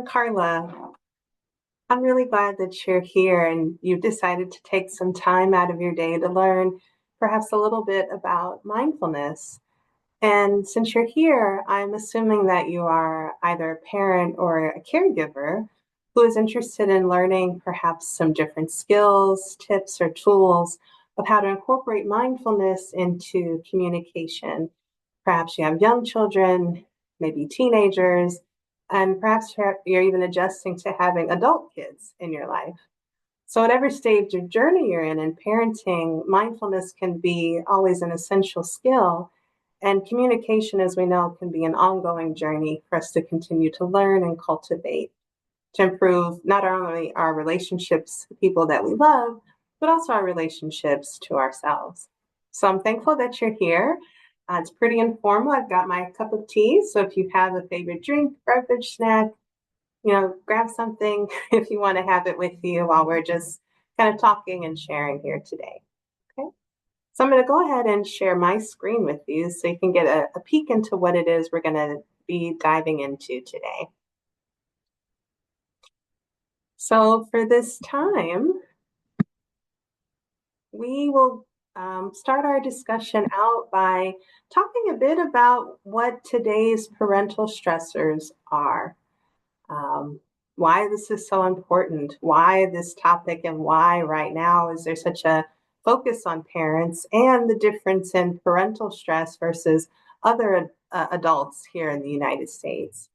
Karla, I'm really glad that you're here and you've decided to take some time out of your day to learn perhaps a little bit about mindfulness. And since you're here, I'm assuming that you are either a parent or a caregiver who is interested in learning perhaps some different skills, tips, or tools of how to incorporate mindfulness into communication. Perhaps you have young children, maybe teenagers, and perhaps you're even adjusting to having adult kids in your life. So, whatever stage of journey you're in parenting, mindfulness can be always an essential skill. And communication, as we know, can be an ongoing journey for us to continue to learn and cultivate to improve not only our relationships to people that we love, but also our relationships to ourselves. So I'm thankful that you're here. It's pretty informal. I've got my cup of tea. So if you have a favorite drink, beverage, snack, grab something if you want to have it with you while we're just kind of talking and sharing here today. Okay. So I'm going to go ahead and share my screen with you so you can get a peek into what it is we're going to be diving into today. So for this time, we will start our discussion out by talking a bit about what today's parental stressors are, why this is so important, why this topic, and why right now is there such a focus on parents and the difference in parental stress versus other adults here in the United States.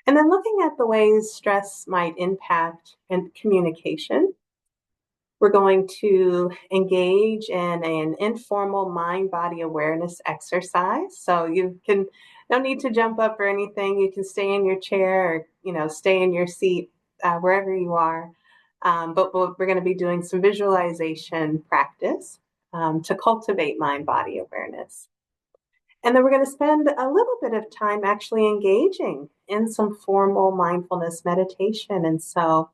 And then looking at the ways stress might impact communication. We're going to engage in an informal mind-body awareness exercise. So you can, no need to jump up or anything. You can stay in your chair or, stay in your seat wherever you are. But we're going to be doing some visualization practice to cultivate mind-body awareness. And then we're going to spend a little bit of time actually engaging in some formal mindfulness meditation. And so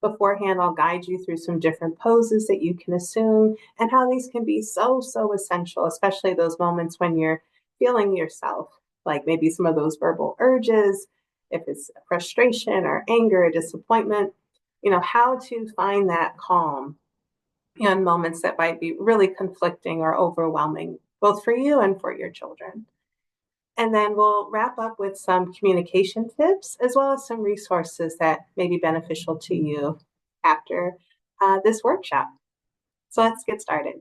beforehand, I'll guide you through some different poses that you can assume and how these can be so, so essential, especially those moments when you're feeling yourself, like maybe some of those verbal urges, if it's frustration or anger or disappointment, how to find that calm in moments that might be really conflicting or overwhelming, both for you and for your children. And then we'll wrap up with some communication tips, as well as some resources that may be beneficial to you after this workshop. So let's get started.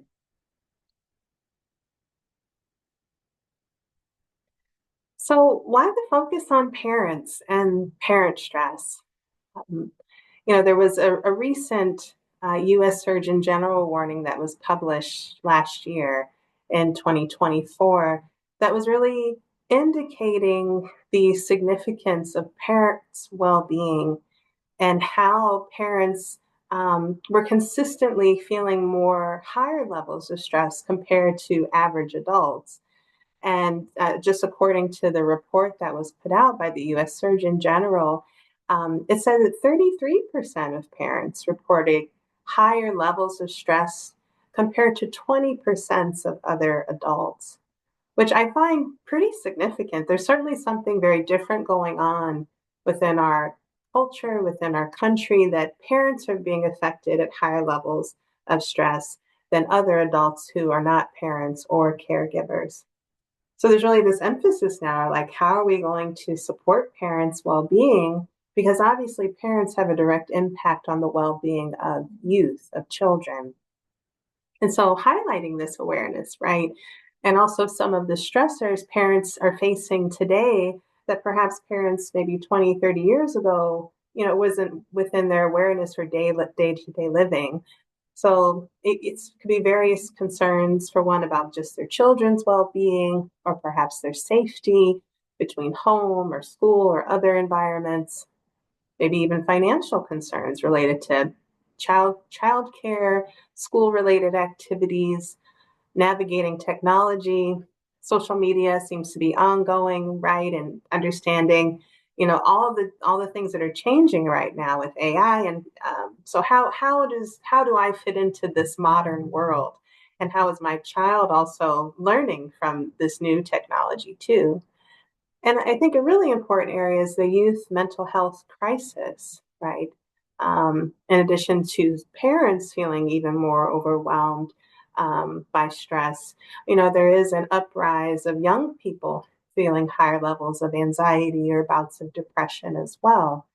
So why the focus on parents and parent stress? There was a recent U.S. Surgeon General warning that was published last year in 2024 that was really indicating the significance of parents' well-being and how parents were consistently feeling more higher levels of stress compared to average adults. And just according to the report that was put out by the U.S. Surgeon General, it said that 33% of parents reported higher levels of stress compared to 20% of other adults, which I find pretty significant. There's certainly something very different going on within our culture, within our country, that parents are being affected at higher levels of stress than other adults who are not parents or caregivers. So there's really this emphasis now, like, how are we going to support parents' well-being? Because obviously parents have a direct impact on the well-being of youth, of children. And so highlighting this awareness, right? And also some of the stressors parents are facing today that perhaps parents maybe 20, 30 years ago, wasn't within their awareness or day-to-day living. So it could be various concerns, for one, about just their children's well-being, or perhaps their safety between home or school or other environments, maybe even financial concerns related to child care, school-related activities, navigating technology. Social media seems to be ongoing, right? And understanding, all the things that are changing right now with AI. And so how do I fit into this modern world? And how is my child also learning from this new technology too? And I think a really important area is the youth mental health crisis, right? In addition to parents feeling even more overwhelmed by stress, there is an uprise of young people feeling higher levels of anxiety or bouts of depression as well.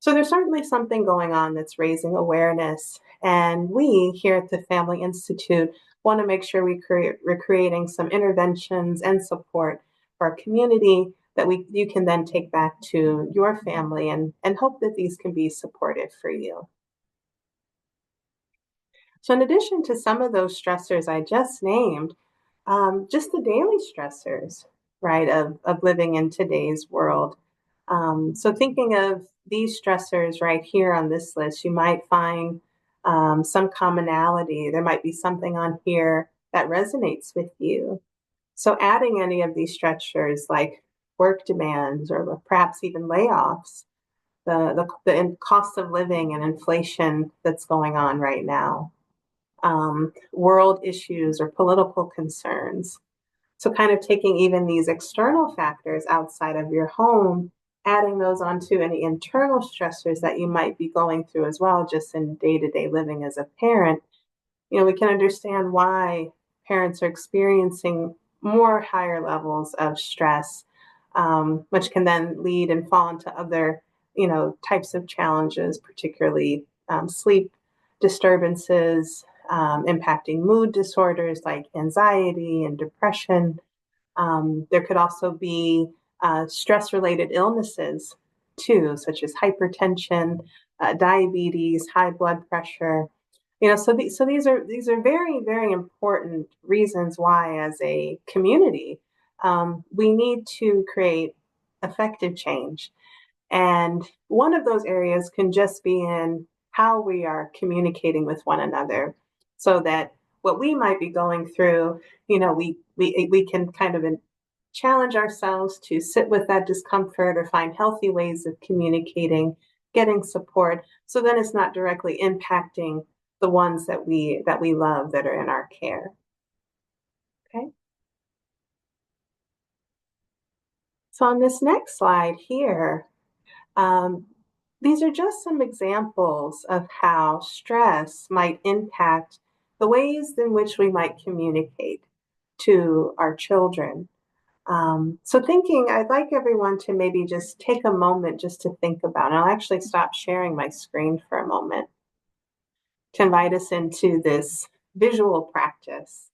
So there's certainly something going on that's raising awareness. And we here at the Family Institute want to make sure we're creating some interventions and support for our community that you can then take back to your family and hope that these can be supportive for you. So in addition to some of those stressors I just named, just the daily stressors, right, of living in today's world. So thinking of these stressors right here on this list, you might find some commonality. There might be something on here that resonates with you. So adding any of these stressors like work demands or perhaps even layoffs, the cost of living and inflation that's going on right now, world issues or political concerns. So, kind of taking even these external factors outside of your home, adding those onto any internal stressors that you might be going through as well, just in day to day living as a parent, we can understand why parents are experiencing more higher levels of stress, which can then lead and fall into other, types of challenges, particularly sleep disturbances, impacting mood disorders like anxiety and depression. There could also be stress related illnesses too, such as hypertension, diabetes, high blood pressure. So these are very, very important reasons why, as a community, we need to create effective change. And one of those areas can just be in how we are communicating with one another, so that what we might be going through, we can kind of challenge ourselves to sit with that discomfort or find healthy ways of communicating, getting support, so then it's not directly impacting the ones that we love that are in our care. Okay. So on this next slide here, um, these are just some examples of how stress might impact the ways in which we might communicate to our children. So I'd like everyone to maybe just take a moment just to think about, and I'll actually stop sharing my screen for a moment to invite us into this visual practice.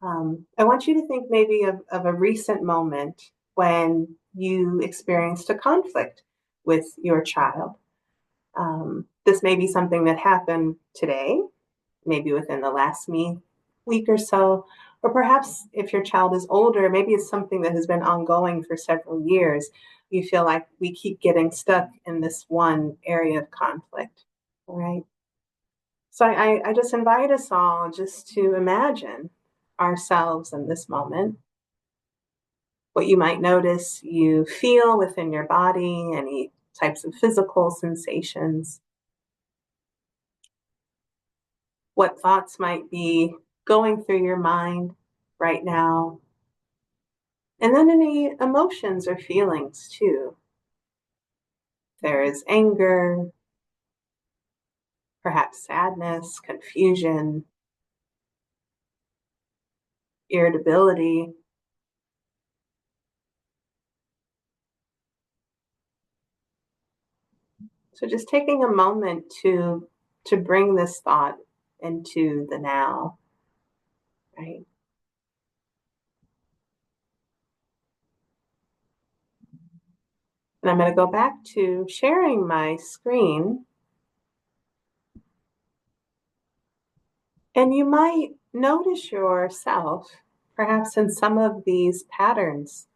I want you to think maybe of a recent moment when you experienced a conflict with your child. This may be something that happened today, maybe within the last week or so, or perhaps if your child is older, maybe it's something that has been ongoing for several years. You feel like we keep getting stuck in this one area of conflict, all right? So I just invite us all just to imagine ourselves in this moment, what you might notice you feel within your body, any types of physical sensations, what thoughts might be going through your mind right now, and then any emotions or feelings too. There is anger, perhaps sadness, confusion, irritability. So just taking a moment to bring this thought into the now, right? And I'm going to go back to sharing my screen. And you might notice yourself perhaps in some of these patterns,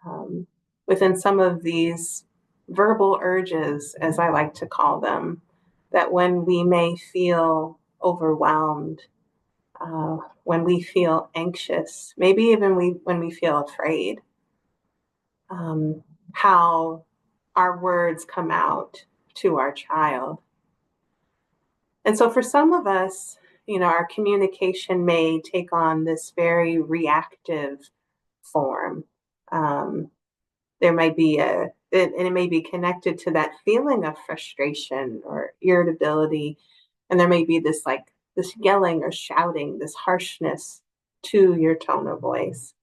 um, within some of these verbal urges, as I like to call them, that when we may feel overwhelmed, when we feel anxious, maybe even when we feel afraid, um, how our words come out to our child. And so for some of us, our communication may take on this very reactive form. Um, There might be and it may be connected to that feeling of frustration or irritability. And there may be this yelling or shouting, this harshness to your tone of voice.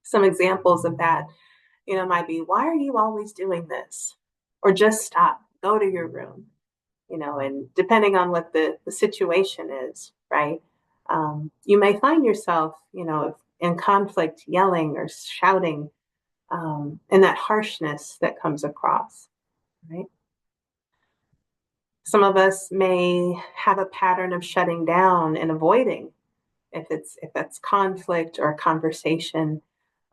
Some examples of that, might be, why are you always doing this? Or just stop, go to your room, and depending on what the situation is, right? You may find yourself, in conflict, yelling or shouting, and that harshness that comes across, right? Some of us may have a pattern of shutting down and avoiding if that's conflict or conversation,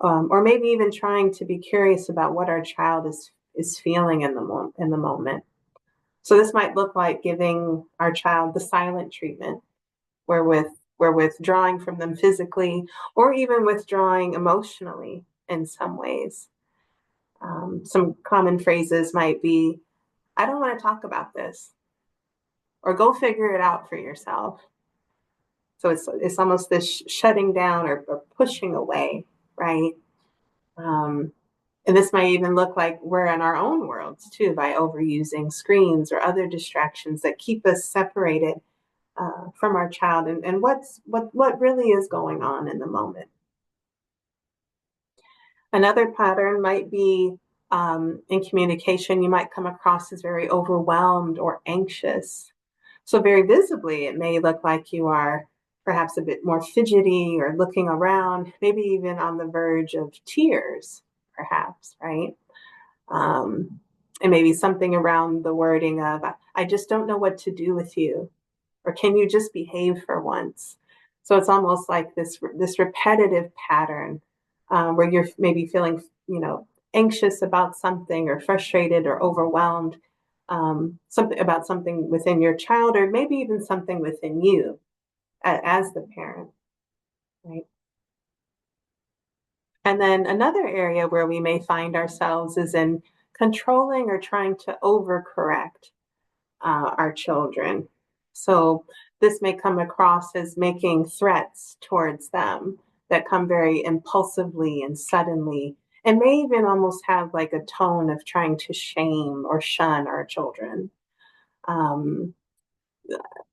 or maybe even trying to be curious about what our child is feeling in the moment. So this might look like giving our child the silent treatment, where we're withdrawing from them physically or even withdrawing emotionally in some ways. Some common phrases might be, I don't want to talk about this, or go figure it out for yourself. So it's almost this shutting down or pushing away, right? Um, and this might even look like we're in our own worlds too, by overusing screens or other distractions that keep us separated from our child and what really is going on in the moment. Another pattern might be in communication, you might come across as very overwhelmed or anxious. So, very visibly, it may look like you are perhaps a bit more fidgety or looking around, maybe even on the verge of tears, perhaps, right? Um, and maybe something around the wording of, I just don't know what to do with you, or can you just behave for once? So it's almost like this repetitive pattern where you're maybe feeling, anxious about something or frustrated or overwhelmed, something about something within your child, or maybe even something within you as the parent, right? And then another area where we may find ourselves is in controlling or trying to overcorrect our children. So this may come across as making threats towards them that come very impulsively and suddenly, and may even almost have like a tone of trying to shame or shun our children. Um,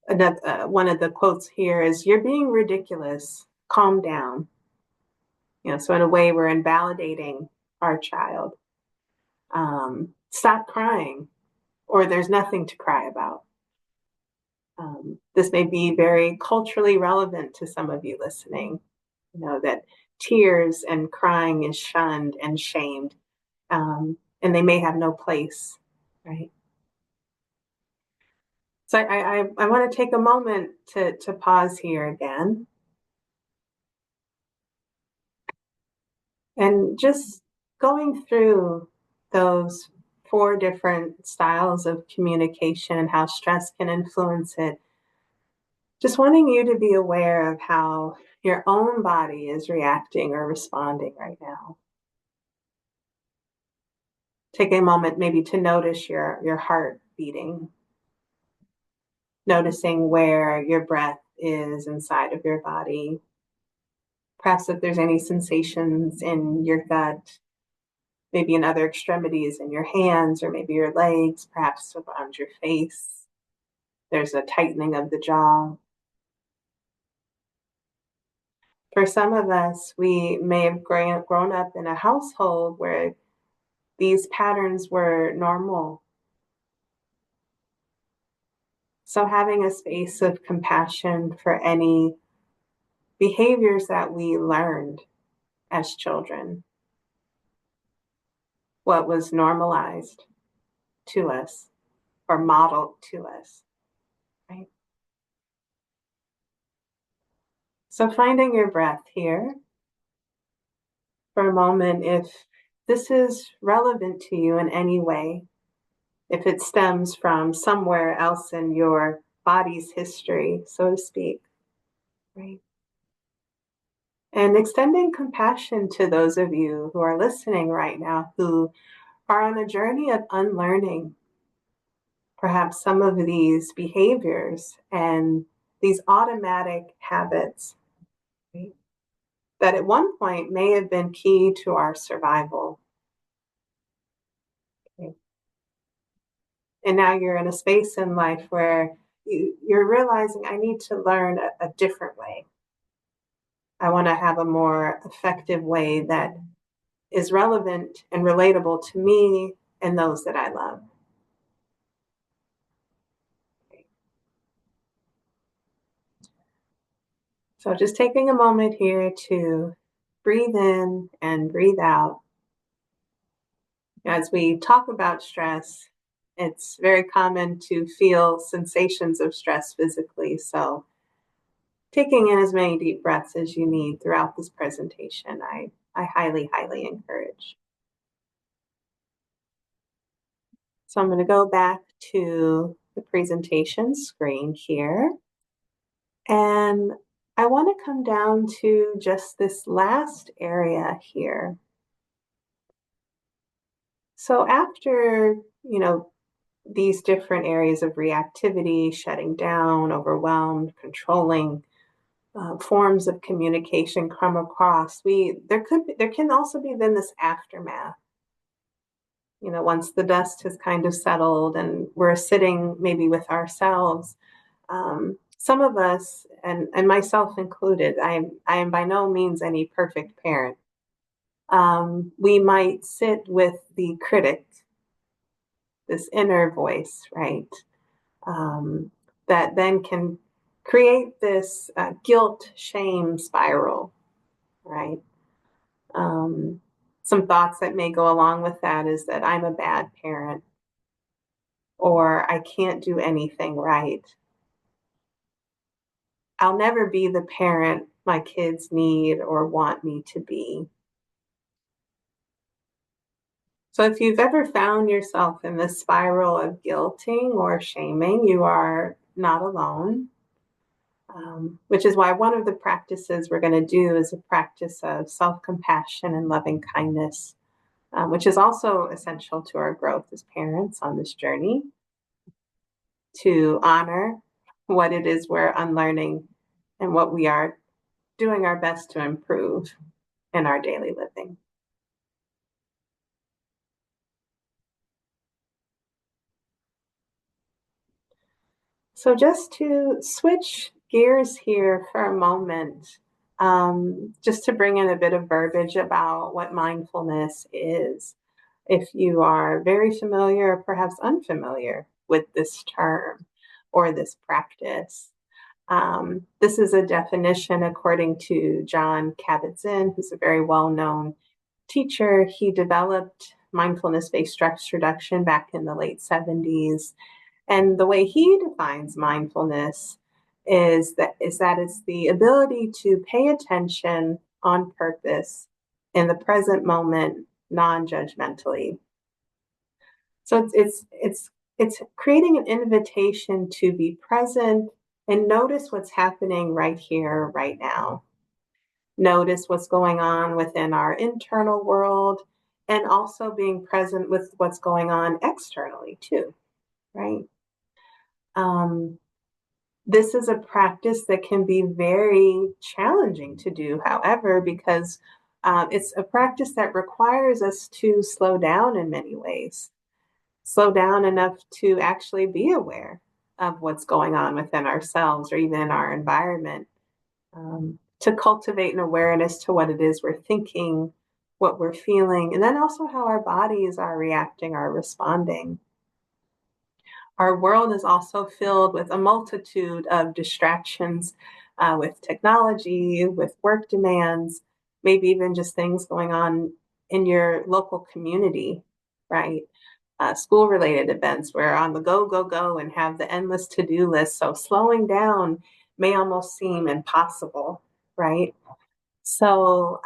one of the quotes here is, "You're being ridiculous. Calm down." So in a way, we're invalidating our child. Stop crying, or there's nothing to cry about. This may be very culturally relevant to some of you listening, that tears and crying is shunned and shamed, and they may have no place, right? So I want to take a moment to pause here again and just going through those four different styles of communication and how stress can influence it. Just wanting you to be aware of how your own body is reacting or responding right now. Take a moment maybe to notice your heart beating, noticing where your breath is inside of your body. Perhaps if there's any sensations in your gut, maybe in other extremities in your hands or maybe your legs, perhaps around your face. There's a tightening of the jaw. For some of us, we may have grown up in a household where these patterns were normal. So having a space of compassion for any behaviors that we learned as children, what was normalized to us or modeled to us, right? So finding your breath here for a moment, if this is relevant to you in any way, if it stems from somewhere else in your body's history, so to speak, right? And extending compassion to those of you who are listening right now who are on a journey of unlearning perhaps some of these behaviors and these automatic habits, right, that at one point may have been key to our survival And now you're in a space in life where you're realizing I need to learn a different way. I want to have a more effective way that is relevant and relatable to me and those that I love. So just taking a moment here to breathe in and breathe out. As we talk about stress, it's very common to feel sensations of stress physically. So taking in as many deep breaths as you need throughout this presentation, I highly, highly encourage. So I'm going to go back to the presentation screen here. And I want to come down to just this last area here. So after, these different areas of reactivity, shutting down, overwhelmed, controlling, forms of communication come across, there can also be then this aftermath. Once the dust has kind of settled and we're sitting maybe with ourselves, some of us, and myself included, I am by no means any perfect parent. We might sit with the critic, this inner voice, right? That then can create this guilt shame spiral, right? Some thoughts that may go along with that is that I'm a bad parent, or I can't do anything right. I'll never be the parent my kids need or want me to be. So if you've ever found yourself in this spiral of guilting or shaming, you are not alone. Which is why one of the practices we're going to do is a practice of self-compassion and loving kindness, which is also essential to our growth as parents on this journey, to honor what it is we're unlearning and what we are doing our best to improve in our daily living. So just to switch gears here for a moment, just to bring in a bit of verbiage about what mindfulness is. If you are very familiar or perhaps unfamiliar with this term or this practice, this is a definition according to John Kabat-Zinn, who's a very well-known teacher. He developed mindfulness-based stress reduction back in the late 70s. And the way he defines mindfulness is that it's the ability to pay attention on purpose in the present moment, non-judgmentally. So it's creating an invitation to be present and notice what's happening right here, right now. Notice what's going on within our internal world and also being present with what's going on externally too, right? This is a practice that can be very challenging to do, however, because it's a practice that requires us to slow down in many ways, slow down enough to actually be aware of what's going on within ourselves or even in our environment, to cultivate an awareness to what it is we're thinking, what we're feeling, and then also how our bodies are reacting or responding. Our world is also filled with a multitude of distractions, with technology, with work demands, maybe even just things going on in your local community, right? School related events where on the go, go, go and have the endless to do list. So slowing down may almost seem impossible, right? So,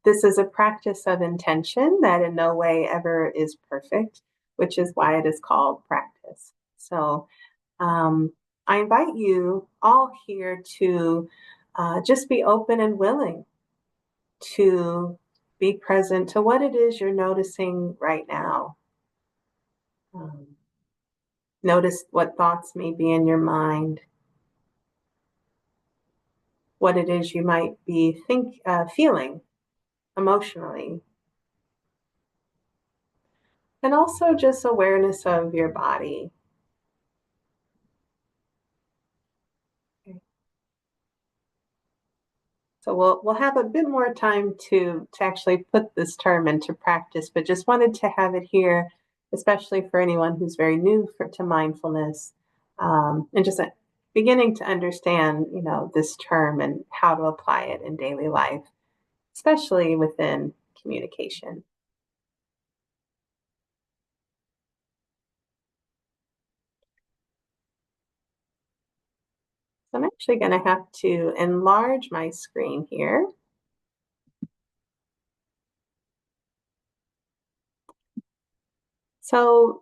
this is a practice of intention that in no way ever is perfect, which is why it is called practice. So I invite you all here to just be open and willing to be present to what it is you're noticing right now. Notice what thoughts may be in your mind, what it is you might be feeling emotionally. and also just awareness of your body. So we'll have a bit more time to actually put this term into practice, but just wanted to have it here, especially for anyone who's very new to mindfulness, and just beginning to understand, this term and how to apply it in daily life, especially within communication. So I'm actually going to have to enlarge my screen here. So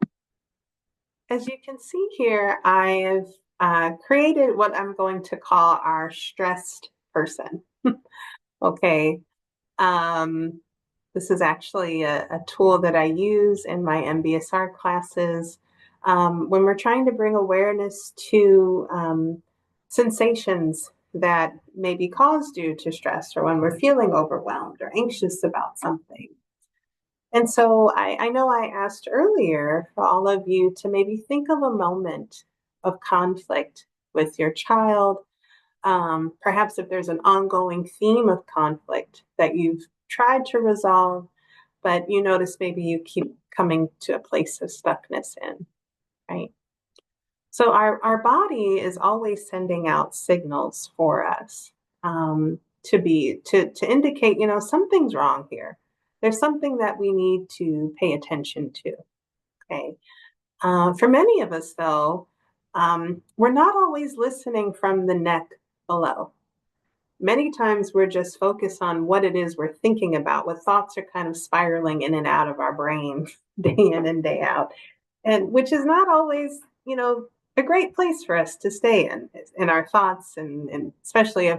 as you can see here, I've created what I'm going to call our stressed person. Okay. Um, this is actually a tool that I use in my MBSR classes when we're trying to bring awareness to sensations that may be caused due to stress, or when we're feeling overwhelmed or anxious about something. And so I know I asked earlier for all of you to maybe think of a moment of conflict with your child. Perhaps if there's an ongoing theme of conflict that you've tried to resolve, but you notice maybe you keep coming to a place of stuckness in, right? So our body is always sending out signals for us to indicate, something's wrong here. There's something that we need to pay attention to. Okay. For many of us, though, we're not always listening from the neck below. Many times we're just focused on what it is we're thinking about, what thoughts are kind of spiraling in and out of our brain day in and day out, and which is not always, a great place for us to stay in our thoughts, and especially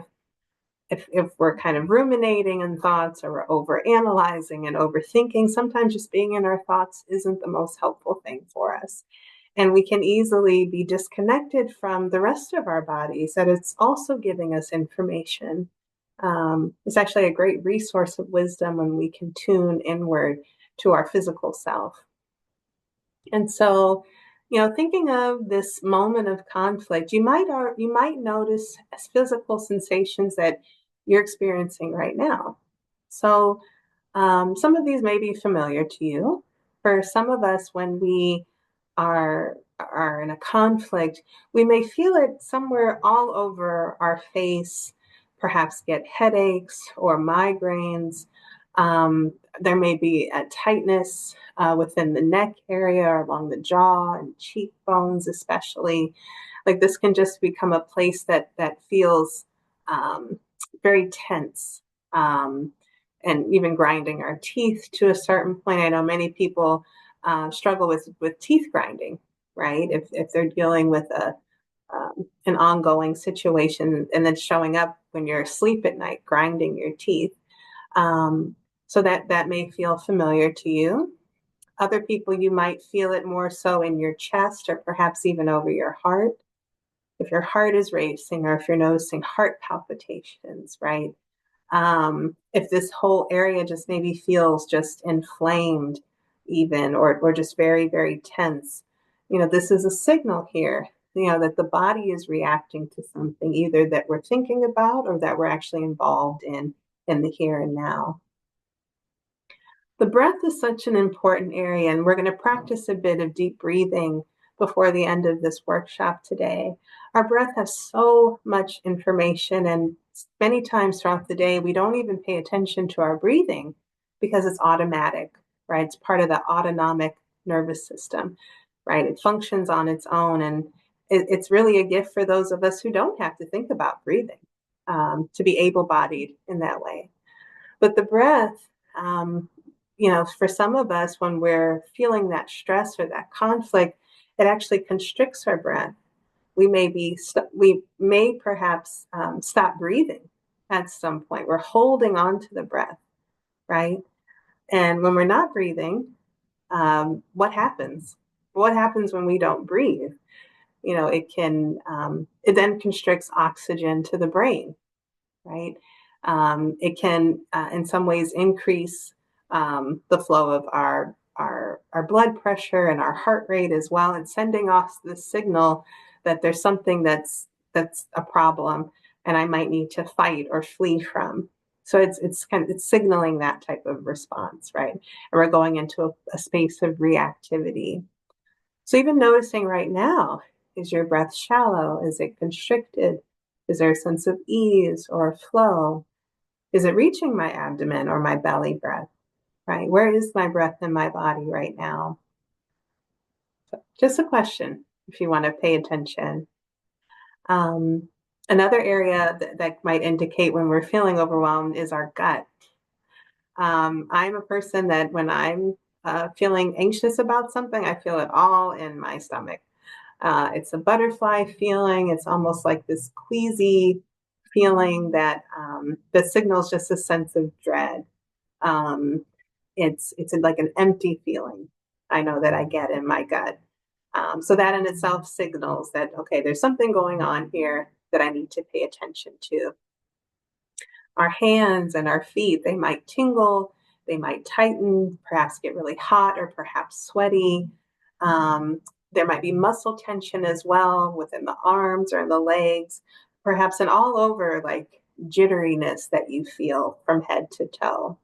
if we're kind of ruminating in thoughts, or we're over analyzing and overthinking. Sometimes just being in our thoughts isn't the most helpful thing for us. And we can easily be disconnected from the rest of our bodies, that it's also giving us information. It's actually a great resource of wisdom when we can tune inward to our physical self. And so, thinking of this moment of conflict, you might notice physical sensations that you're experiencing right now. So, some of these may be familiar to you. For some of us, when we are in a conflict, we may feel it somewhere all over our face, perhaps get headaches or migraines. There may be a tightness within the neck area or along the jaw and cheekbones, especially. Like, this can just become a place that feels um, very tense, and even grinding our teeth to a certain point. I know many people struggle with teeth grinding, right? If they're dealing with an ongoing situation, and then showing up when you're asleep at night, grinding your teeth. Um, so that may feel familiar to you. Other people, you might feel it more so in your chest, or perhaps even over your heart. If your heart is racing, or if you're noticing heart palpitations, right? If this whole area just maybe feels just inflamed, even, or just very, very tense, this is a signal here, that the body is reacting to something, either that we're thinking about or that we're actually involved in the here and now. The breath is such an important area, and we're going to practice a bit of deep breathing before the end of this workshop today. Our breath has so much information, and many times throughout the day, we don't even pay attention to our breathing because it's automatic, right? It's part of the autonomic nervous system, right? It functions on its own, and it's really a gift for those of us who don't have to think about breathing, to be able-bodied in that way. But the breath, for some of us, when we're feeling that stress or that conflict, it actually constricts our breath. We may perhaps stop breathing at some point. We're holding on to the breath, right? And when we're not breathing, what happens? What happens when we don't breathe? It then constricts oxygen to the brain, right? It can, in some ways, increase the flow of our our blood pressure and our heart rate as well. It's sending off the signal that there's something that's a problem and I might need to fight or flee from. So it's signaling that type of response, right? And we're going into a space of reactivity. So even noticing right now, is your breath shallow? Is it constricted? Is there a sense of ease or flow? Is it reaching my abdomen or my belly breath? Right? Where is my breath in my body right now? So just a question if you want to pay attention. Um, Another area that might indicate when we're feeling overwhelmed is our gut. I'm a person that when I'm feeling anxious about something, I feel it all in my stomach. It's a butterfly feeling. It's almost like this queasy feeling that signals just a sense of dread. Um, it's like an empty feeling. I know that I get in my gut. So that in itself signals that okay, there's something going on here that I need to pay attention to. Our hands and our feet, they might tingle, they might tighten, perhaps get really hot or perhaps sweaty. Um, there might be muscle tension as well within the arms or in the legs, perhaps an all over like jitteriness that you feel from head to toe.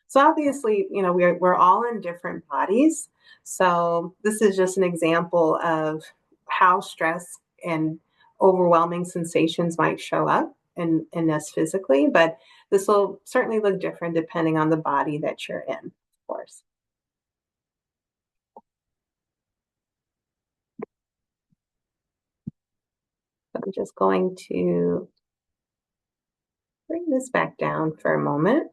So obviously, we're all in different bodies. So this is just an example of how stress and overwhelming sensations might show up in us physically, but this will certainly look different depending on the body that you're in, of course. So I'm just going to bring this back down for a moment.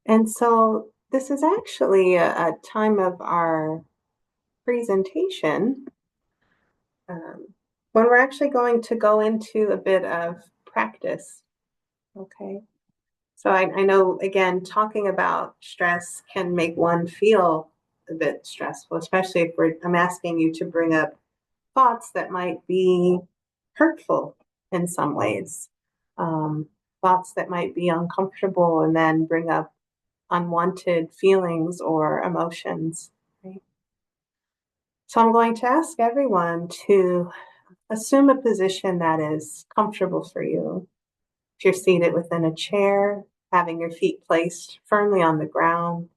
And so this is actually a time of our presentation when we're actually going to go into a bit of practice. Okay. So I know, again, talking about stress can make one feel a bit stressful, especially if I'm asking you to bring up thoughts that might be hurtful in some ways, um, thoughts that might be uncomfortable and then bring up unwanted feelings or emotions. Right? So I'm going to ask everyone to assume a position that is comfortable for you. If you're seated within a chair, having your feet placed firmly on the ground.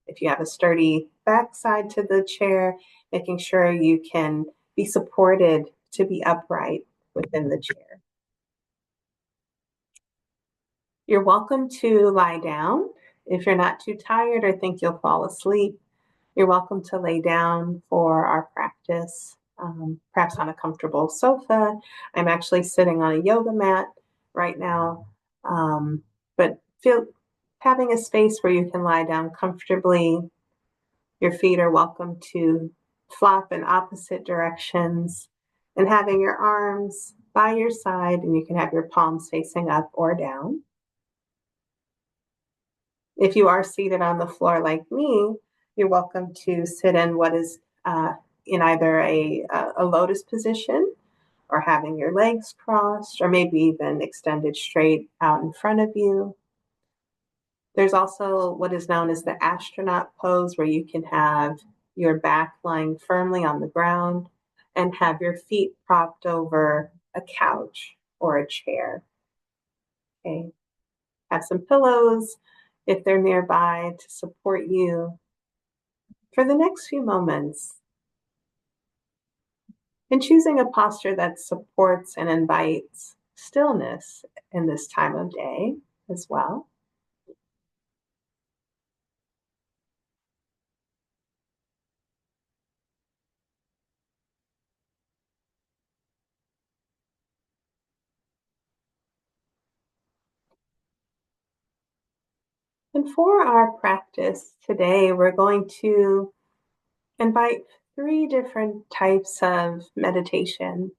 If you have a sturdy backside to the chair, making sure you can be supported to be upright within the chair. You're welcome to lie down. If you're not too tired or think you'll fall asleep, you're welcome to lay down for our practice, perhaps on a comfortable sofa. I'm actually sitting on a yoga mat right now, but having a space where you can lie down comfortably. Your feet are welcome to flop in opposite directions and having your arms by your side, and you can have your palms facing up or down. If you are seated on the floor like me, you're welcome to sit in what is in either a lotus position or having your legs crossed or maybe even extended straight out in front of you. There's also what is known as the astronaut pose, where you can have your back lying firmly on the ground and have your feet propped over a couch or a chair. Okay. Have some pillows if they're nearby to support you for the next few moments. And choosing a posture that supports and invites stillness in this time of day as well. And for our practice today, we're going to invite three different types of meditation.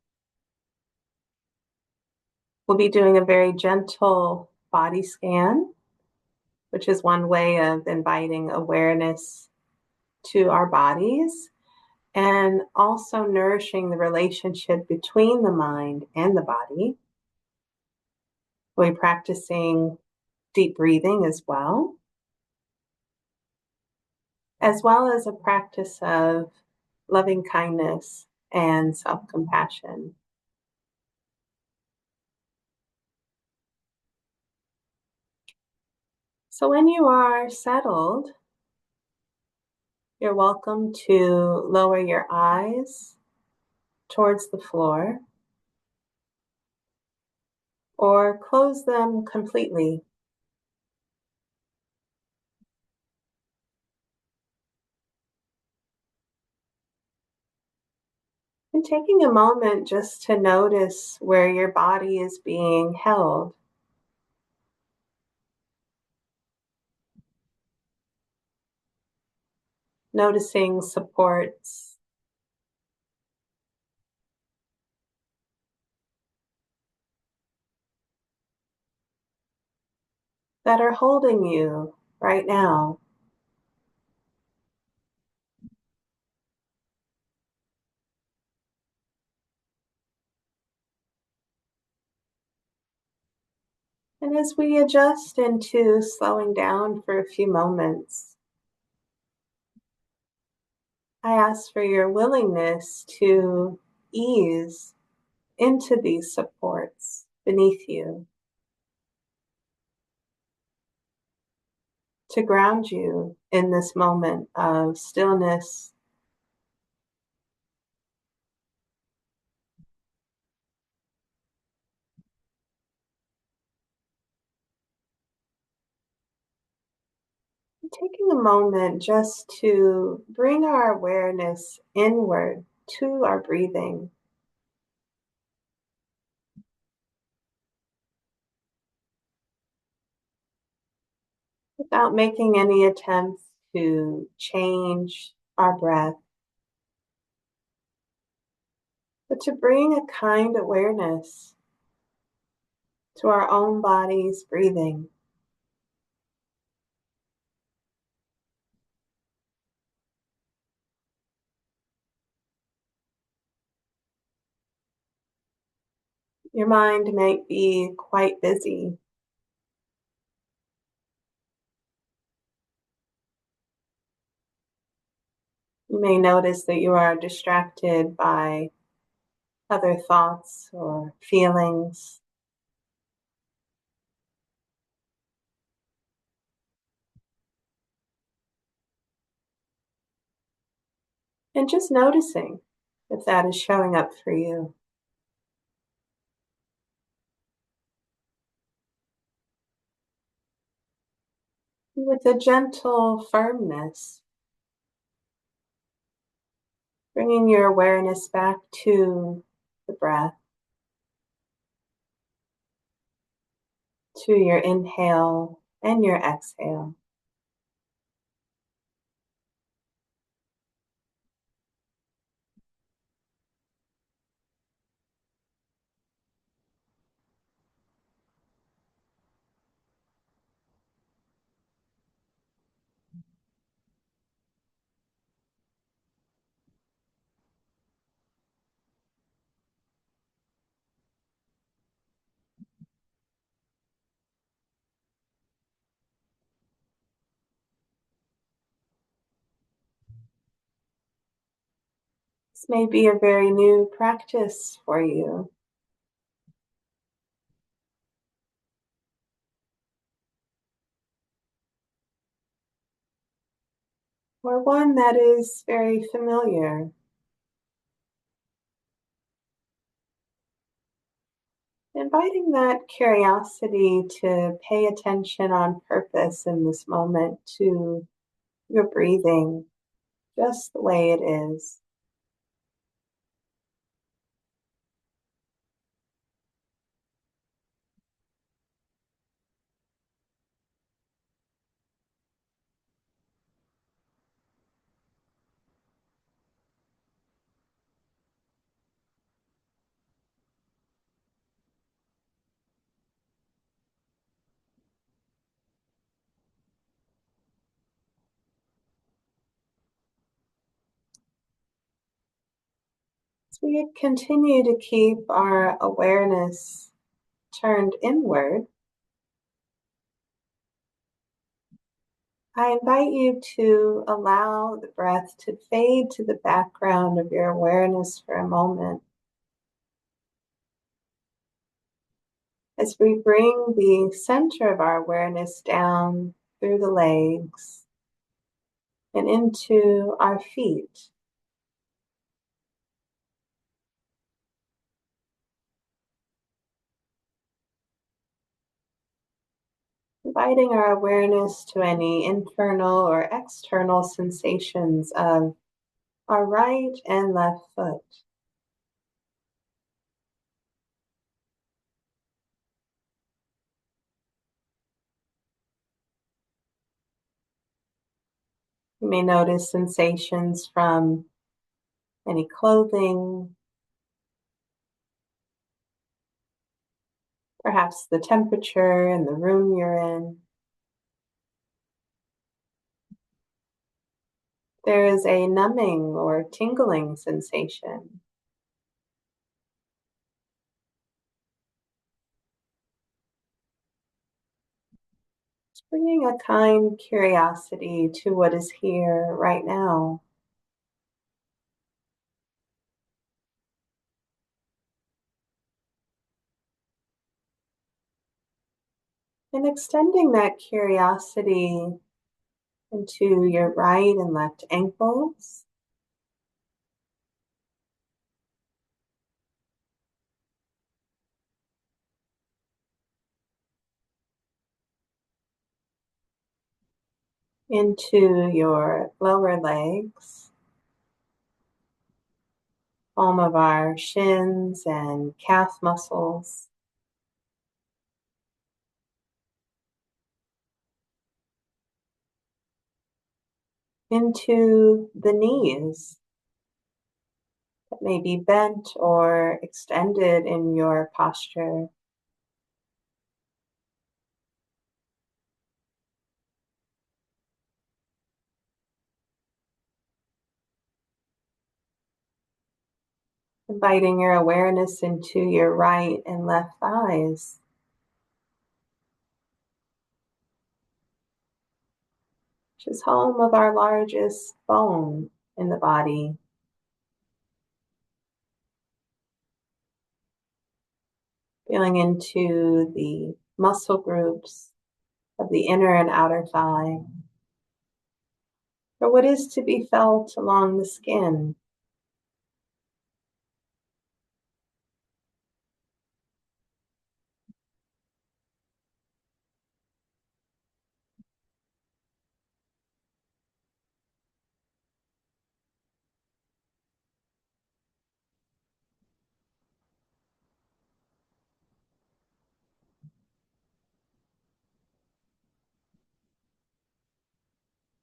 We'll be doing a very gentle body scan, which is one way of inviting awareness to our bodies and also nourishing the relationship between the mind and the body. We'll be practicing deep breathing as well. as well as a practice of loving kindness and self compassion. So, when you are settled, you're welcome to lower your eyes towards the floor or close them completely. And taking a moment just to notice where your body is being held. Noticing supports, that are holding you right now. And as we adjust into slowing down for a few moments, I ask for your willingness to ease into these supports beneath you, to ground you in this moment of stillness. Taking a moment just to bring our awareness inward to our breathing without making any attempts to change our breath, but to bring a kind awareness to our own body's breathing. Your mind might be quite busy. You may notice that you are distracted by other thoughts or feelings. And just noticing if that is showing up for you. With a gentle firmness, bringing your awareness back to the breath, to your inhale and your exhale. This may be a very new practice for you, or one that is very familiar. Inviting that curiosity to pay attention on purpose in this moment to your breathing, just the way it is. As we continue to keep our awareness turned inward, I invite you to allow the breath to fade to the background of your awareness for a moment as we bring the center of our awareness down through the legs and into our feet. Inviting our awareness to any internal or external sensations of our right and left foot. You may notice sensations from any clothing, perhaps the temperature in the room you're in. There is a numbing or tingling sensation. It's bringing a kind curiosity to what is here right now. And extending that curiosity into your right and left ankles, into your lower legs, palm of our shins and calf muscles, into the knees that may be bent or extended in your posture. Inviting your awareness into your right and left thighs, which is home of our largest bone in the body. Feeling into the muscle groups of the inner and outer thigh, or what is to be felt along the skin.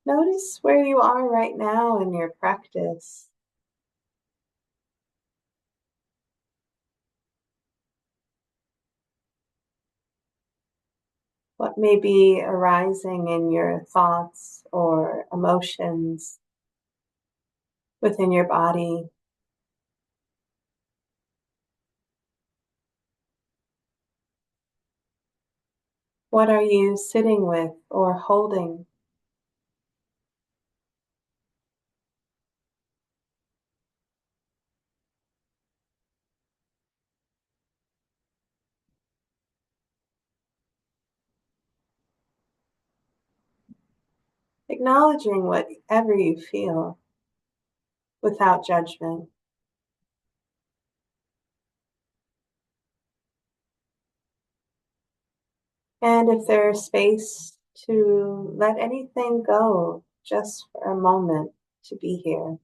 Notice where you are right now in your practice. What may be arising in your thoughts or emotions within your body. What are you sitting with or holding? Acknowledging whatever you feel without judgment. And if there's space to let anything go just for a moment to be here.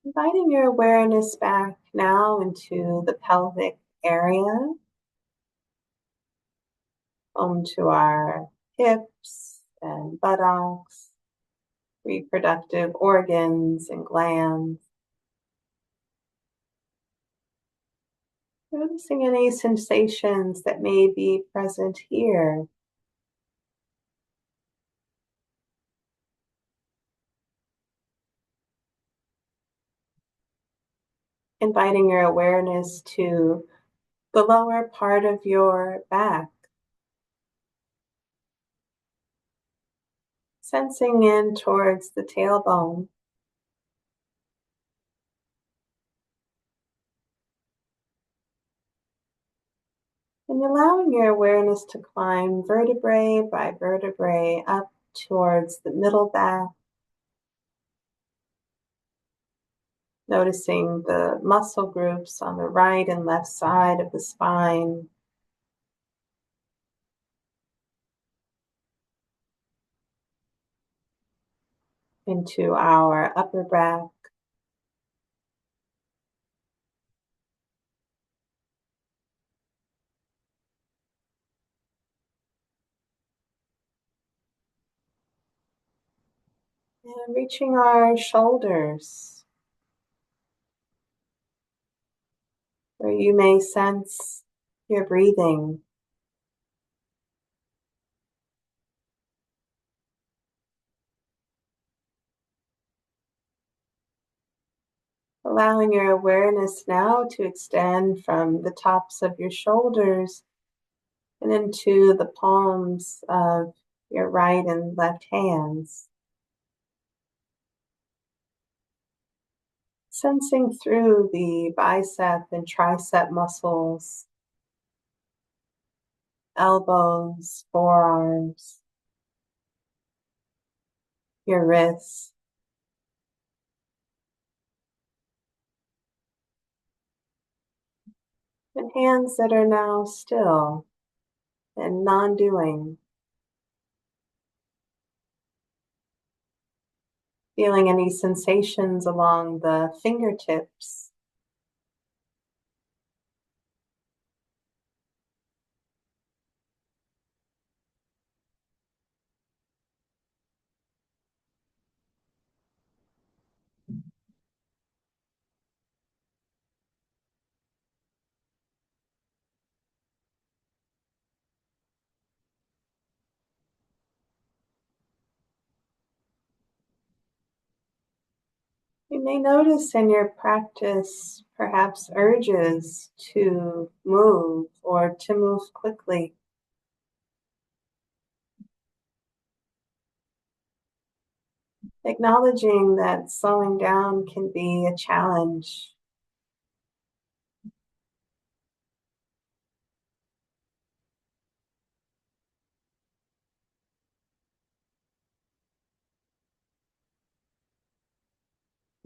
Inviting your awareness back now into the pelvic area, home to our hips and buttocks, reproductive organs and glands. Noticing any sensations that may be present here. inviting your awareness to the lower part of your back, sensing in towards the tailbone, and allowing your awareness to climb vertebrae by vertebrae up towards the middle back, noticing the muscle groups on the right and left side of the spine, into our upper back, and reaching our shoulders, where you may sense your breathing, allowing your awareness now to extend from the tops of your shoulders and into the palms of your right and left hands, sensing through the bicep and tricep muscles, elbows, forearms, your wrists, and hands that are now still and non-doing, feeling any sensations along the fingertips, you may notice in your practice perhaps urges to move or to move quickly, acknowledging that slowing down can be a challenge.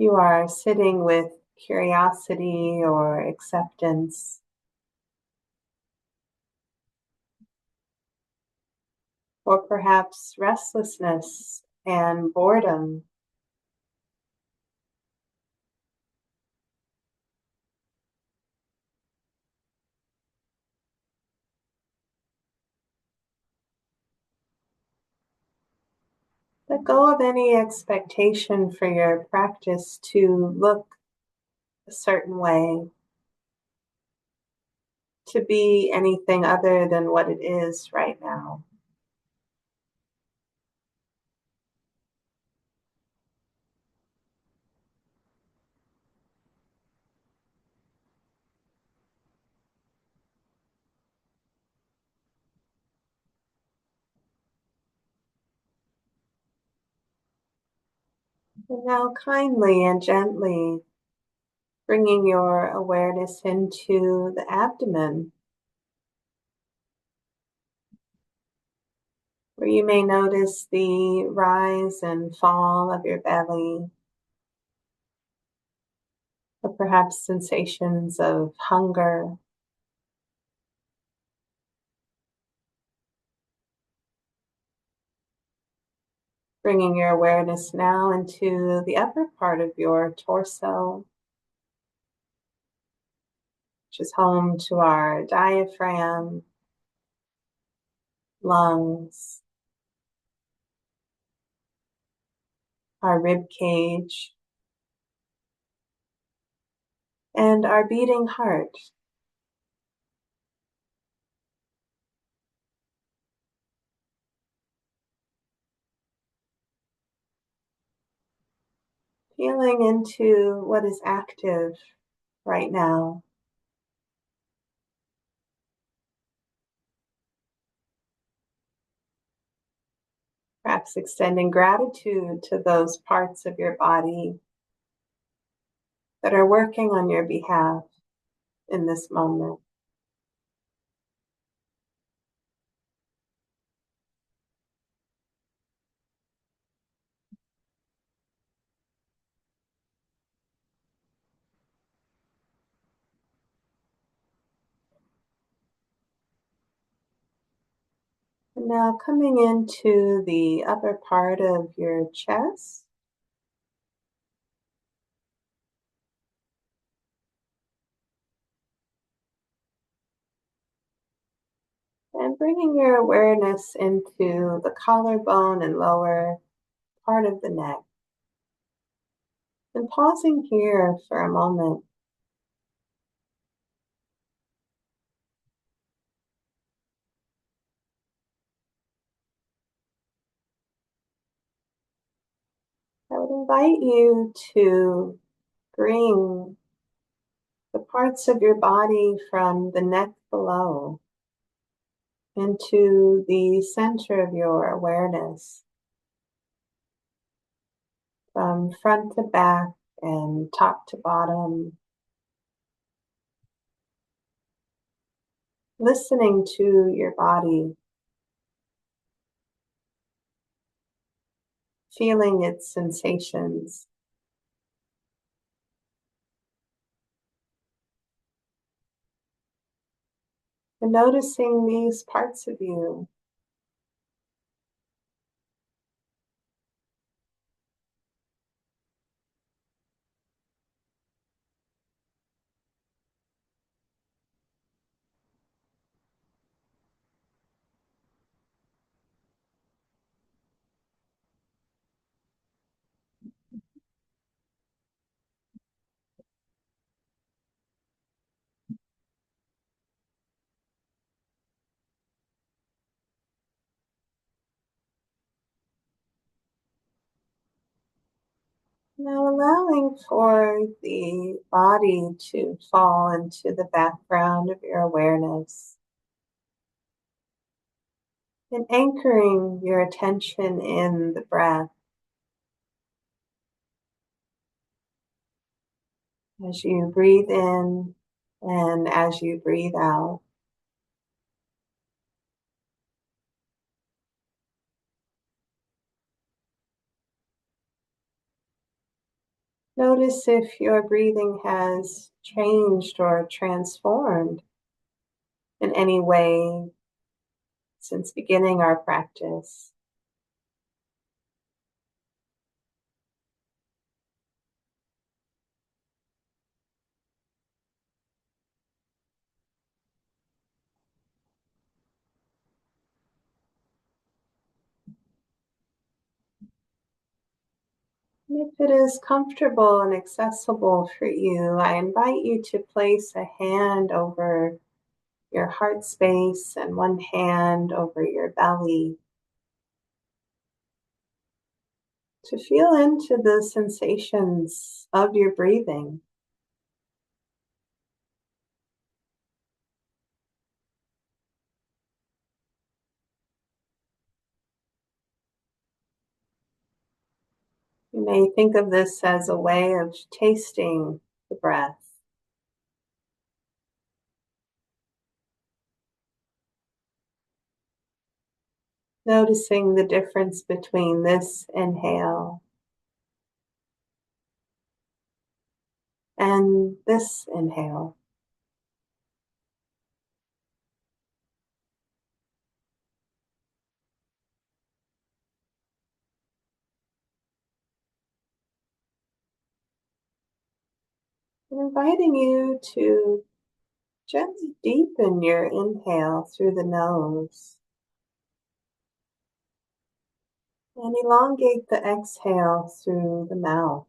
You are sitting with curiosity or acceptance, or perhaps restlessness and boredom. Let go of any expectation for your practice to look a certain way, to be anything other than what it is right now. And now, kindly and gently, bringing your awareness into the abdomen, where you may notice the rise and fall of your belly, or perhaps sensations of hunger. Bringing your awareness now into the upper part of your torso, which is home to our diaphragm, lungs, our rib cage, and our beating heart. Feeling into what is active right now. Perhaps extending gratitude to those parts of your body that are working on your behalf in this moment. And now coming into the upper part of your chest, and bringing your awareness into the collarbone and lower part of the neck. And pausing here for a moment. I would invite you to bring the parts of your body from the neck below into the center of your awareness, from front to back and top to bottom, listening to your body, feeling its sensations. And noticing these parts of you. Now allowing for the body to fall into the background of your awareness, and anchoring your attention in the breath as you breathe in and as you breathe out. Notice if your breathing has changed or transformed in any way since beginning our practice. And if it is comfortable and accessible for you, I invite you to place a hand over your heart space and one hand over your belly to feel into the sensations of your breathing. You may think of this as a way of tasting the breath. Noticing the difference between this inhale and this inhale. And inviting you to gently deepen your inhale through the nose and elongate the exhale through the mouth.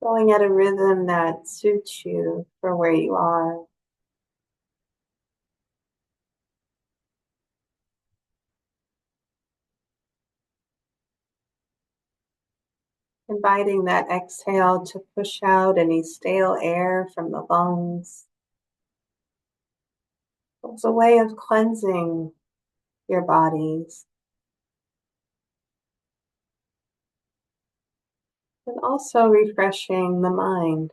Going at a rhythm that suits you for where you are. inviting that exhale to push out any stale air from the lungs. It's a way of cleansing your bodies and also refreshing the mind.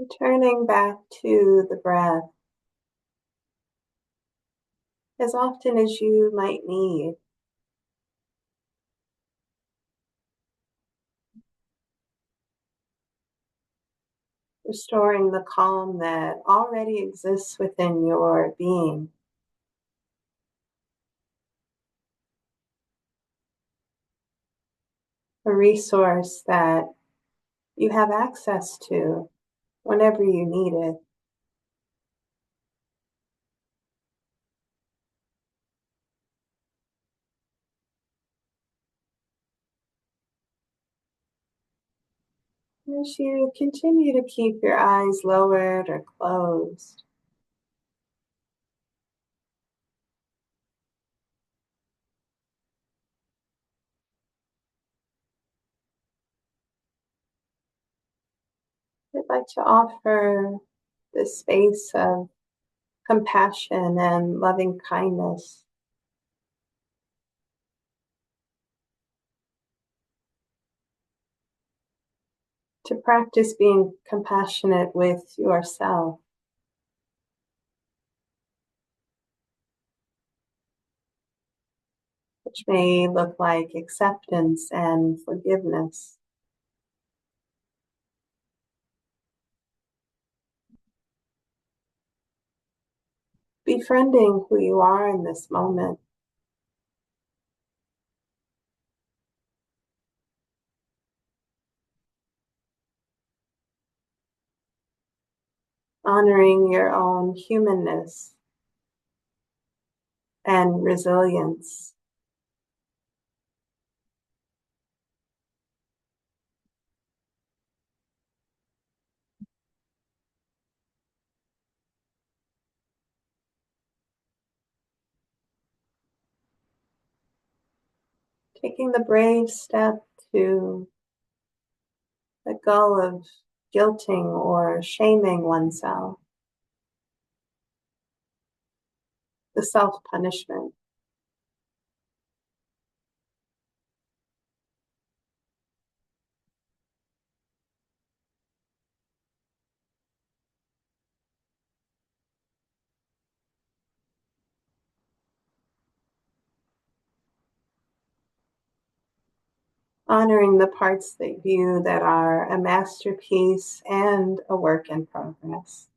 Returning back to the breath as often as you might need. Restoring the calm that already exists within your being. A resource that you have access to whenever you need it. As you continue to keep your eyes lowered or closed, I'd like to offer this space of compassion and loving kindness to practice being compassionate with yourself, which may look like acceptance and forgiveness. Befriending who you are in this moment, honoring your own humanness and resilience. Taking the brave step to let go of guilting or shaming oneself, the self-punishment. Honoring the parts of you that are a masterpiece and a work in progress.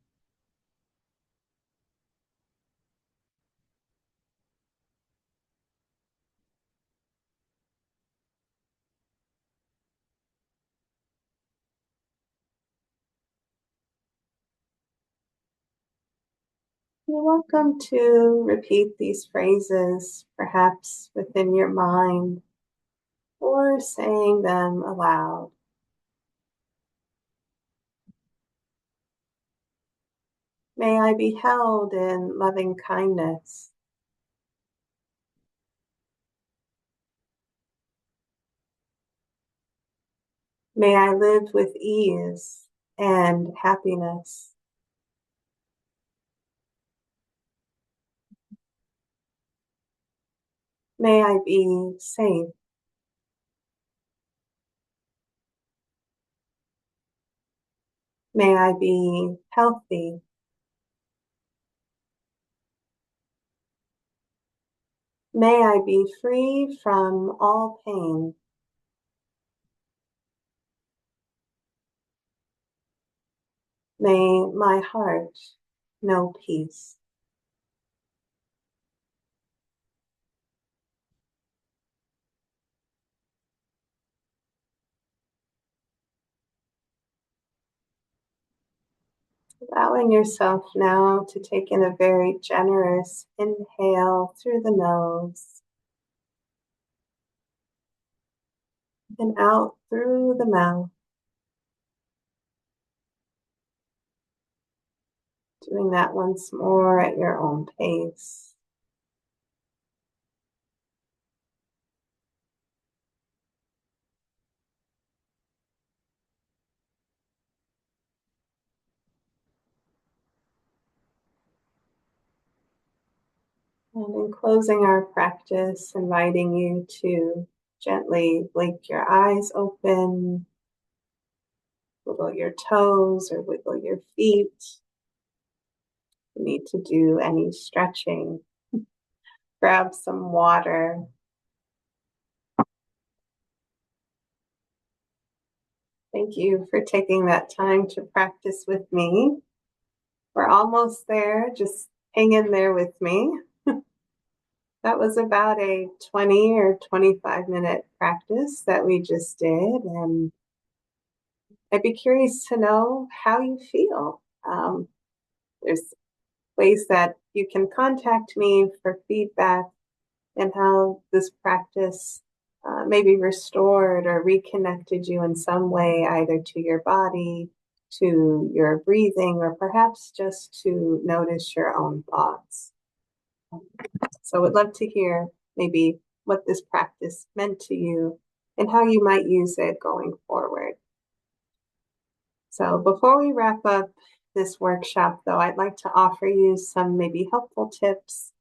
You're welcome to repeat these phrases, perhaps within your mind, or saying them aloud. May I be held in loving kindness. May I live with ease and happiness. May I be safe. May I be healthy. May I be free from all pain. May my heart know peace. Allowing yourself now to take in a very generous inhale through the nose and out through the mouth. Doing that once more at your own pace. And in closing our practice, inviting you to gently blink your eyes open, wiggle your toes or wiggle your feet. If you need to do any stretching, grab some water. Thank you for taking that time to practice with me. We're almost there. Just hang in there with me. That was about a 20 or 25-minute practice that we just did. And I'd be curious to know how you feel. There's ways that you can contact me for feedback and how this practice maybe restored or reconnected you in some way, either to your body, to your breathing, or perhaps just to notice your own thoughts. So I would love to hear maybe what this practice meant to you and how you might use it going forward. So before we wrap up this workshop, though, I'd like to offer you some maybe helpful tips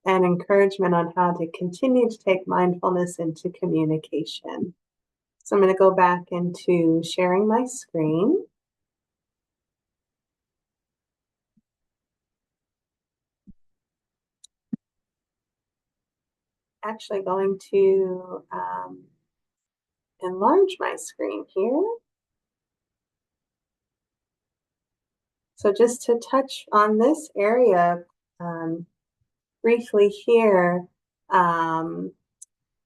and encouragement on how to continue to take mindfulness into communication. So I'm going to go back into sharing my screen. Actually going to enlarge my screen here. So just to touch on this area briefly here, when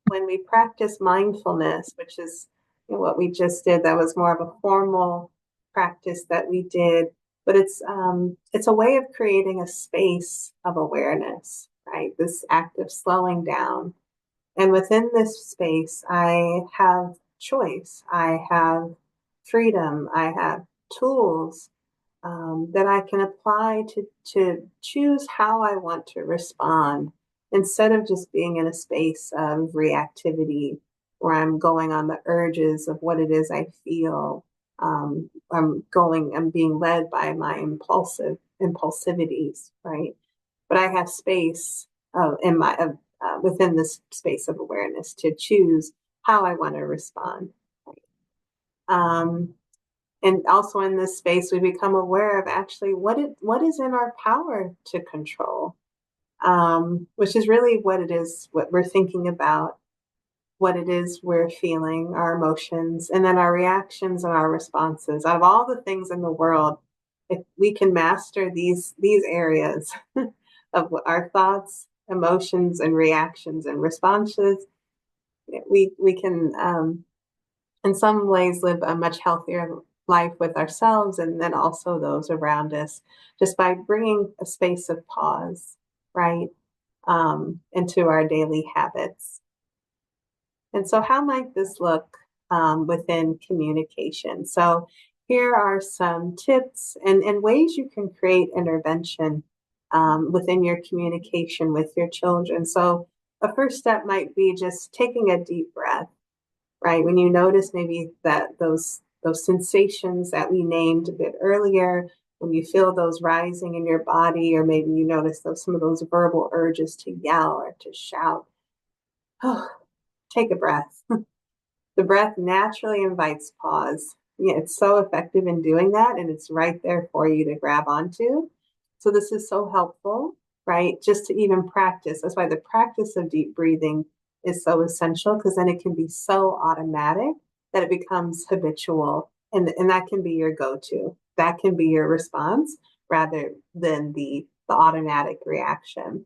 we practice mindfulness, which is what we just did, that was more of a formal practice that we did, but it's a way of creating a space of awareness, right? This act of slowing down. And within this space, I have choice, I have freedom, I have tools that I can apply to choose how I want to respond instead of just being in a space of reactivity where I'm going on the urges of what it is I feel. I'm being led by my impulsivities, right? But I have space within this space of awareness to choose how I want to respond. Right? And also in this space, we become aware of actually what is in our power to control, which is really what it is, what we're thinking about, what it is we're feeling, our emotions, and then our reactions and our responses. Out of all the things in the world, if we can master these areas of our thoughts, emotions, and reactions and responses, we can, in some ways, live a much healthier life with ourselves and then also those around us, just by bringing a space of pause, right, into our daily habits. And so how might this look within communication? So here are some tips and ways you can create intervention within your communication with your children. So a first step might be just taking a deep breath, right? When you notice maybe that those sensations that we named a bit earlier, when you feel those rising in your body, or maybe you notice some of those verbal urges to yell or to shout, take a breath. The breath naturally invites pause. Yeah, it's so effective in doing that, and it's right there for you to grab onto. So this is so helpful, right? Just to even practice. That's why the practice of deep breathing is so essential, because then it can be so automatic that it becomes habitual, and that can be your go-to. That can be your response rather than the automatic reaction.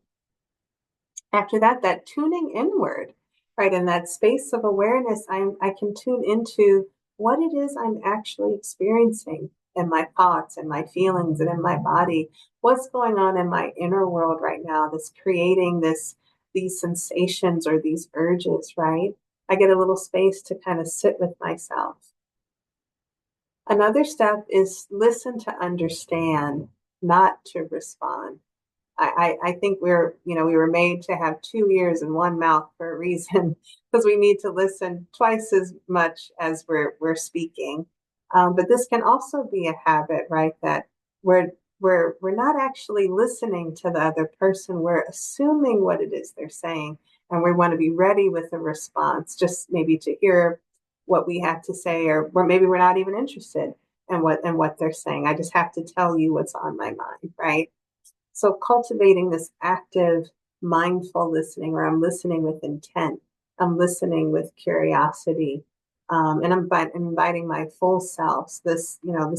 After that, that tuning inward, right? In that space of awareness, I can tune into what it is I'm actually experiencing and my thoughts and my feelings and in my body. What's going on in my inner world right now that's creating these sensations or these urges, right? I get a little space to kind of sit with myself. Another step is listen to understand, not to respond. I think we were made to have two ears and one mouth for a reason because we need to listen twice as much as we're speaking. But this can also be a habit, right? That we're we're not actually listening to the other person. We're assuming what it is they're saying, and we want to be ready with a response, just maybe to hear what we have to say, or maybe we're not even interested in what they're saying. I just have to tell you what's on my mind, right? So cultivating this active, mindful listening, where I'm listening with intent, I'm listening with curiosity, and I'm inviting my full selves. This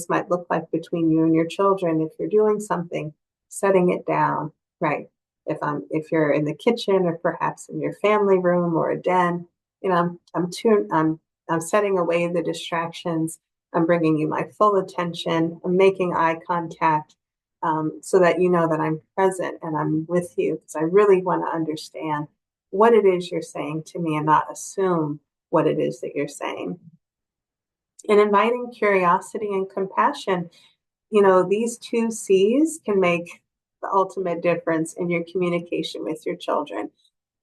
might look like between you and your children. If you're doing something, setting it down, right? If you're in the kitchen or perhaps in your family room or a den, I'm setting away the distractions. I'm bringing you my full attention. I'm making eye contact, so that you know that I'm present and I'm with you, because I really want to understand what it is you're saying to me and not assume what it is that you're saying. And inviting curiosity and compassion, these two C's can make the ultimate difference in your communication with your children.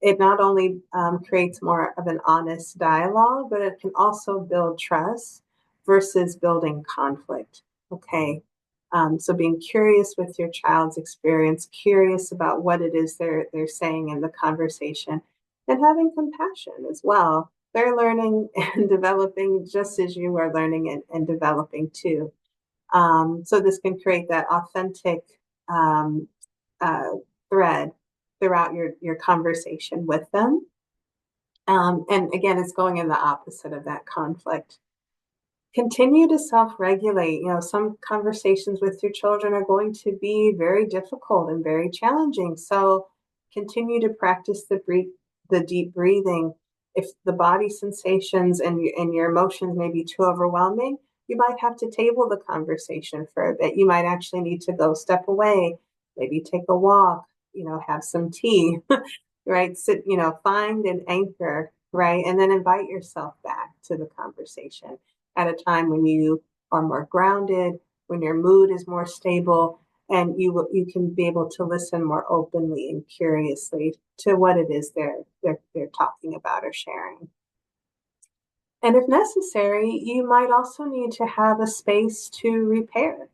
It not only creates more of an honest dialogue, but it can also build trust versus building conflict. Okay. So being curious with your child's experience, curious about what it is they're saying in the conversation, and having compassion as well. They're learning and developing just as you are learning and developing too. So this can create that authentic um, uh, thread throughout your conversation with them. And again, it's going in the opposite of that conflict. Continue to self-regulate. Some conversations with your children are going to be very difficult and very challenging. So continue to practice the deep breathing. If the body sensations and your emotions may be too overwhelming, you might have to table the conversation for a bit. You might actually need to go step away, maybe take a walk, have some tea, right? Sit, find an anchor, right? And then invite yourself back to the conversation at a time when you are more grounded, when your mood is more stable, and you can be able to listen more openly and curiously to what it is they're talking about or sharing. And if necessary, you might also need to have a space to repair,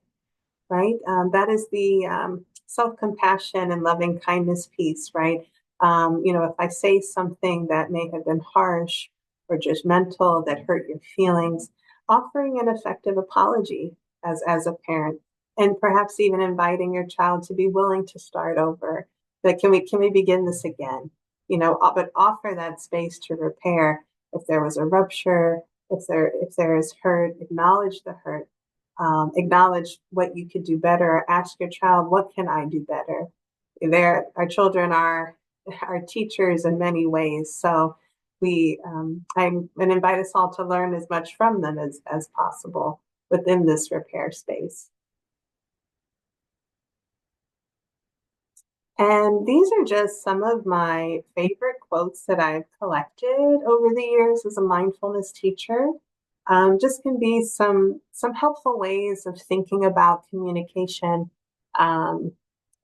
right? That is the self-compassion and loving kindness piece, right? If I say something that may have been harsh or judgmental that hurt your feelings, offering an effective apology as a parent, and perhaps even inviting your child to be willing to start over. That can we begin this again? But offer that space to repair if there was a rupture, if there is hurt, acknowledge the hurt, acknowledge what you could do better. Ask your child, what can I do better? Our children are our teachers in many ways. So I'm going to invite us all to learn as much from them as possible within this repair space. And these are just some of my favorite quotes that I've collected over the years as a mindfulness teacher. Just can be some helpful ways of thinking about communication, um,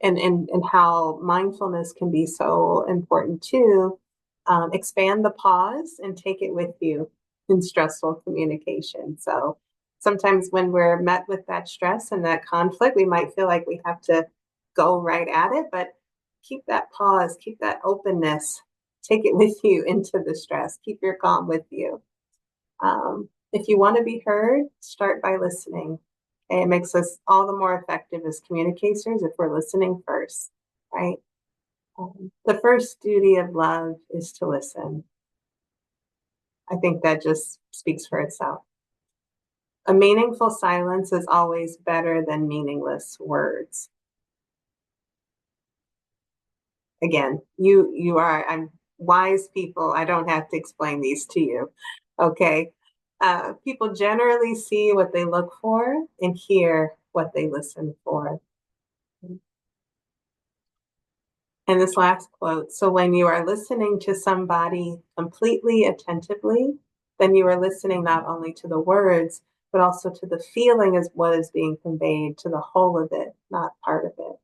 and how mindfulness can be so important too. Expand the pause and take it with you in stressful communication. So sometimes when we're met with that stress and that conflict, we might feel like we have to go right at it, but keep that pause, keep that openness, take it with you into the stress, keep your calm with you. If you want to be heard, start by listening. And it makes us all the more effective as communicators if we're listening first, right? The first duty of love is to listen. I think that just speaks for itself. A meaningful silence is always better than meaningless words. Again, I'm wise people. I don't have to explain these to you. Okay. People generally see what they look for and hear what they listen for. And this last quote, so when you are listening to somebody completely attentively, then you are listening not only to the words, but also to the feeling as what is being conveyed, to the whole of it, not part of it.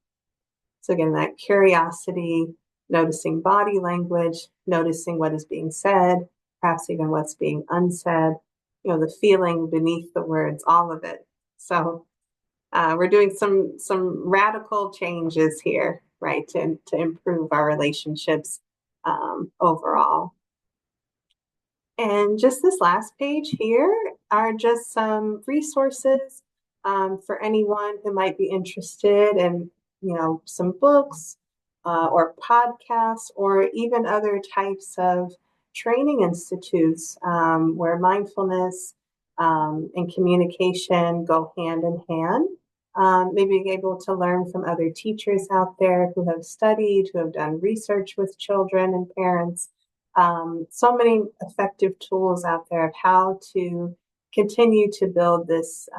So again, that curiosity, noticing body language, noticing what is being said, perhaps even what's being unsaid, the feeling beneath the words, all of it. So we're doing some radical changes here, right, to improve our relationships overall. And just this last page here are just some resources for anyone who might be interested in, some books or podcasts or even other types of training institutes where mindfulness and communication go hand in hand. Maybe being able to learn from other teachers out there who have studied, who have done research with children and parents. So many effective tools out there of how to continue to build this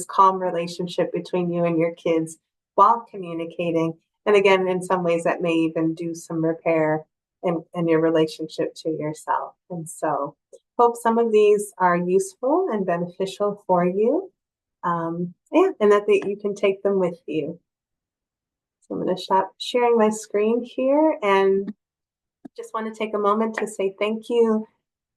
calm relationship between you and your kids while communicating. And again, in some ways that may even do some repair in your relationship to yourself. And so hope some of these are useful and beneficial for you. And that you can take them with you. So I'm going to stop sharing my screen here and just want to take a moment to say thank you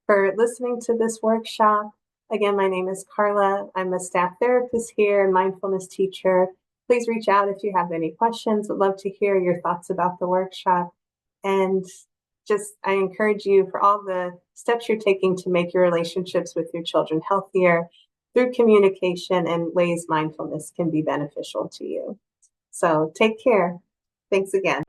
for listening to this workshop. Again, my name is Karla. I'm a staff therapist here and mindfulness teacher. Please reach out if you have any questions. I'd love to hear your thoughts about the workshop. And I encourage you for all the steps you're taking to make your relationships with your children healthier through communication and ways mindfulness can be beneficial to you. So take care. Thanks again.